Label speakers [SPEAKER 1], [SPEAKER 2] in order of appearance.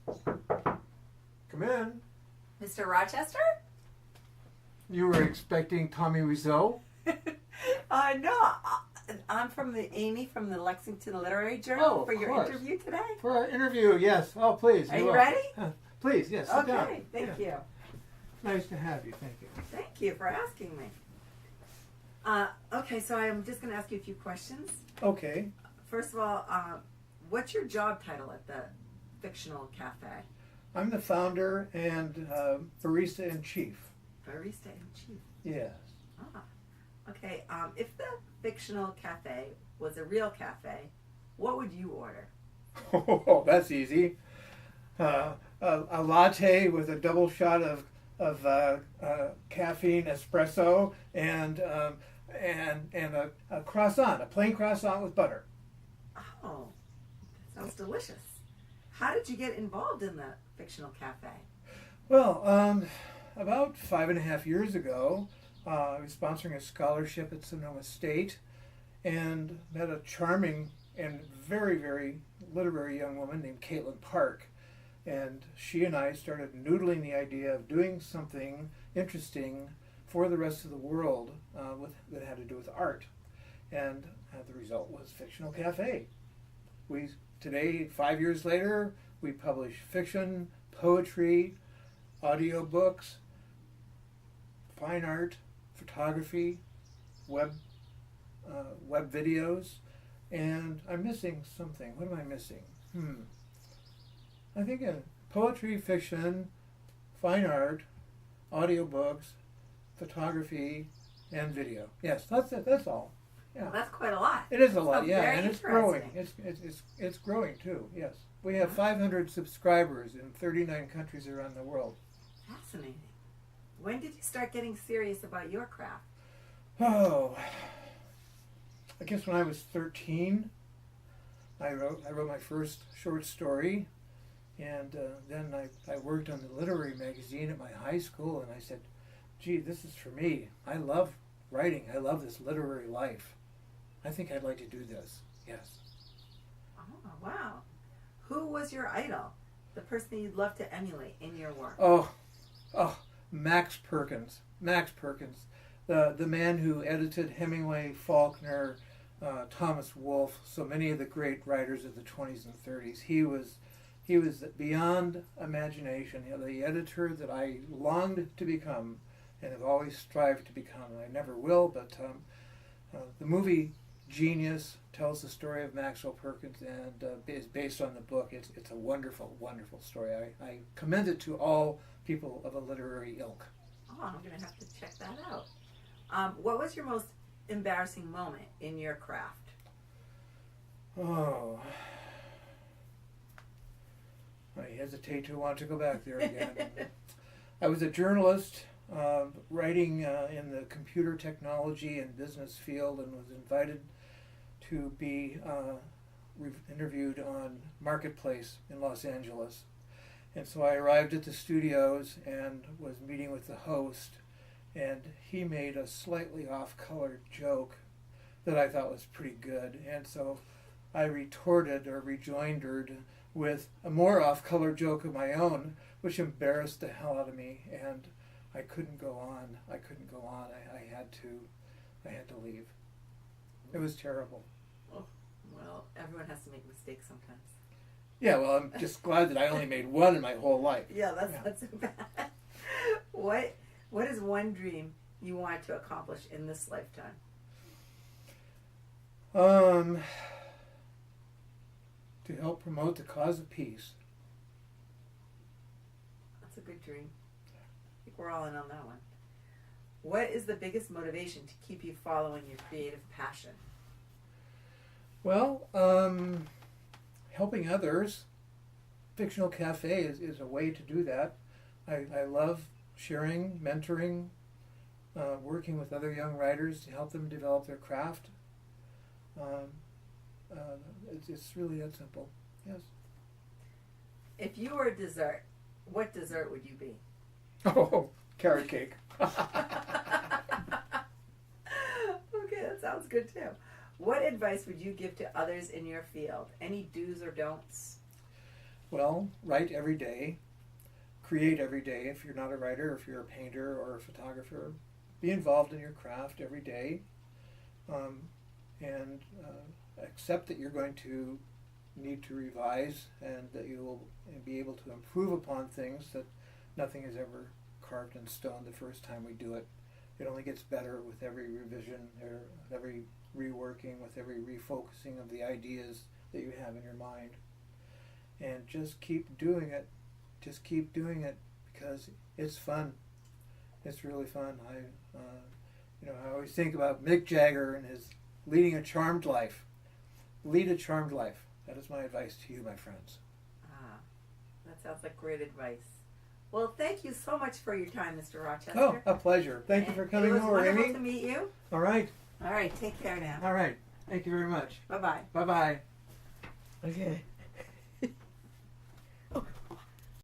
[SPEAKER 1] Come in.
[SPEAKER 2] Mr. Rochester?
[SPEAKER 1] You were expecting Tommy Wiseau?
[SPEAKER 2] No. I'm Amy from the Lexington Literary Journal for your
[SPEAKER 1] course.
[SPEAKER 2] interview today.
[SPEAKER 1] For our interview, yes. Oh, please.
[SPEAKER 2] Are you ready?
[SPEAKER 1] Please, yes. Sit down.
[SPEAKER 2] Okay, thank you.
[SPEAKER 1] Nice to have you. Thank you.
[SPEAKER 2] Thank you for asking me. Okay, so I'm just going to ask you a few questions.
[SPEAKER 1] Okay.
[SPEAKER 2] First of all, what's your job title at the Fictional Cafe?
[SPEAKER 1] I'm the founder and barista in chief.
[SPEAKER 2] Barista in chief.
[SPEAKER 1] Yes.
[SPEAKER 2] Ah. Okay. If the Fictional Cafe was a real cafe, what would you order?
[SPEAKER 1] Oh, that's easy. A latte with a double shot of caffeine espresso and a croissant, a plain croissant with butter.
[SPEAKER 2] Oh, that sounds delicious. How did you get involved in the Fictional Cafe?
[SPEAKER 1] Well, about 5.5 years ago, I was sponsoring a scholarship at Sonoma State and met a charming and very, very literary young woman named Caitlin Park. And she and I started noodling the idea of doing something interesting for the rest of the world that had to do with art. And the result was Fictional Cafe. Today, 5 years later, we publish fiction, poetry, audiobooks, fine art, photography, web videos, and I'm missing something. What am I missing? I think poetry, fiction, fine art, audiobooks, photography, and video. Yes, that's it. That's all. Yeah,
[SPEAKER 2] well, that's quite a lot.
[SPEAKER 1] it is a lot. Yeah,
[SPEAKER 2] very
[SPEAKER 1] and it's growing. It's growing too. Yes, we have 500 subscribers in 39 countries around the world.
[SPEAKER 2] Fascinating. When did you start getting serious about your craft?
[SPEAKER 1] Oh, I guess when I was 13, I wrote my first short story, and then I worked on the literary magazine at my high school, and I said, gee, this is for me. I love writing. I love this literary life. I think I'd like to do this. Yes.
[SPEAKER 2] Oh, wow. Who was your idol? The person you'd love to emulate in your work?
[SPEAKER 1] Oh, Max Perkins. Max Perkins, the man who edited Hemingway, Faulkner, Thomas Wolfe, so many of the great writers of the 20s and 30s. He was beyond imagination. The editor that I longed to become and have always strived to become. I never will, but the movie Genius tells the story of Maxwell Perkins and is based on the book. It's a wonderful, wonderful story. I commend it to all people of a literary ilk.
[SPEAKER 2] Oh, I'm going to have to check that out. What was your most embarrassing moment in your craft?
[SPEAKER 1] Oh, I hesitate to want to go back there again. I was a journalist writing in the computer technology and business field, and was invited to be interviewed on Marketplace in Los Angeles. And so I arrived at the studios and was meeting with the host, and he made a slightly off-colored joke that I thought was pretty good. And so I retorted or rejoindered with a more off-color joke of my own, which embarrassed the hell out of me, and I couldn't go on. I had to leave. It was terrible.
[SPEAKER 2] Oh, well, everyone has to make mistakes sometimes.
[SPEAKER 1] Yeah, well, I'm just glad that I only made one in my whole life.
[SPEAKER 2] Yeah, that's not so bad. What is one dream you want to accomplish in this lifetime?
[SPEAKER 1] To help promote the cause of peace.
[SPEAKER 2] That's a good dream. I think we're all in on that one. What is the biggest motivation to keep you following your creative passion?
[SPEAKER 1] Well, helping others. Fictional Cafe is a way to do that. I love sharing, mentoring, working with other young writers to help them develop their craft. It's really that simple. Yes.
[SPEAKER 2] If you were a dessert, what dessert would you be?
[SPEAKER 1] Oh, carrot cake.
[SPEAKER 2] Okay, that sounds good too. What advice would you give to others in your field? Any do's or don'ts?
[SPEAKER 1] Well, write every day, create every day. If you're not a writer, if you're a painter or a photographer, be involved in your craft every day, and accept that you're going to need to revise and that you will be able to improve upon things, that nothing is ever carved in stone the first time we do it. It only gets better with every revision, or every reworking, with every refocusing of the ideas that you have in your mind. And just keep doing it. Just keep doing it, because it's fun. It's really fun. I always think about Mick Jagger and his leading a charmed life. Lead a charmed life. That is my advice to you, my friends.
[SPEAKER 2] Ah, that sounds like great advice. Well, thank you so much for your time, Mr. Rochester.
[SPEAKER 1] Oh, a pleasure. Thank you for coming over, Amy.
[SPEAKER 2] It was wonderful to meet you.
[SPEAKER 1] All right.
[SPEAKER 2] All right, take care now.
[SPEAKER 1] All right. Thank you very much.
[SPEAKER 2] Bye-bye.
[SPEAKER 1] Bye-bye. Okay.